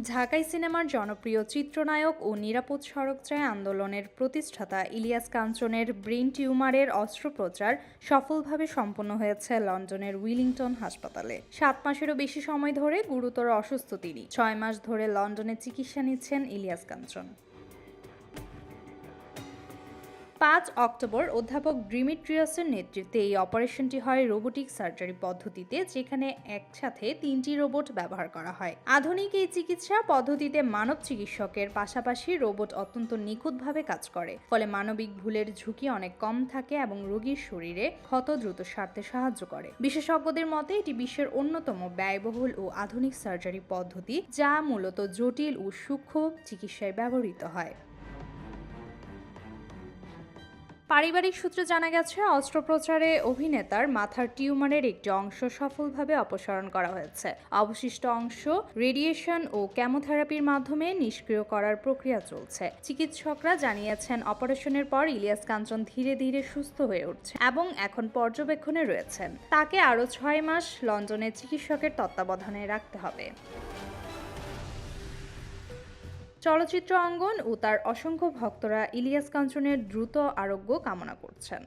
ঢাকাই সিনেমার জনপ্রিয় চিত্রনায়ক ও নিরাপদ সড়কচাই আন্দোলনের প্রতিষ্ঠাতা ইলিয়াস কাঞ্চনের ব্রেন টিউমারের অস্ত্রোপচার সফলভাবে সম্পন্ন হয়েছে লন্ডনের উইলিংটন হাসপাতালে। 7 মাসেরও বেশি সময় ধরে গুরুতর অসুস্থ তিনি। 6 মাস ধরে লন্ডনে চিকিৎসা নিচ্ছেন ইলিয়াস কাঞ্চন। 5 অক্টোবর অধ্যাপক ডিমিট্রিয়াসের নেতৃত্বে এই অপারেশনটি হয় রোবোটিক সার্জারি পদ্ধতিতে, যেখানে একসাথে 3টি রোবট ব্যবহার করা হয়। আধুনিক এই চিকিৎসা পদ্ধতিতে মানব চিকিৎসকের পাশাপাশি রোবট অত্যন্ত নিখুঁতভাবে কাজ করে, ফলে মানবিক ভুলের ঝুঁকি অনেক কম থাকে এবং রোগীর শরীরে ক্ষত দ্রুত সারতে সাহায্য করে। বিশেষজ্ঞদের মতে এটি বিশ্বের অন্যতম ব্যয়বহুল ও আধুনিক সার্জারি পদ্ধতি, যা মূলত জটিল ও সূক্ষ্ম চিকিৎসায় ব্যবহৃত হয়। পারিবারিক সূত্রে জানা গেছে, অস্ত্রোপচারে অভিনেতার মাথার টিউমারের একটি অংশ সফলভাবে অপসারণ করা হয়েছে। অবশিষ্ট অংশ রেডিয়েশন ও কেমোথেরাপির মাধ্যমে নিষ্ক্রিয় করার প্রক্রিয়া চলছে। চিকিৎসকরা জানিয়েছেন, অপারেশনের পর ইলিয়াস কাঞ্চন ধীরে ধীরে সুস্থ হয়ে উঠছে এবং এখন পর্যবেক্ষণে রয়েছেন। তাকে আরও 6 মাস লন্ডনের চিকিৎসকের তত্ত্বাবধানে রাখতে হবে। চলচ্চিত্র অঙ্গন ও তার অসংখ্য ভক্তরা ইলিয়াস কাঞ্চনের দ্রুত আরোগ্য কামনা করছেন।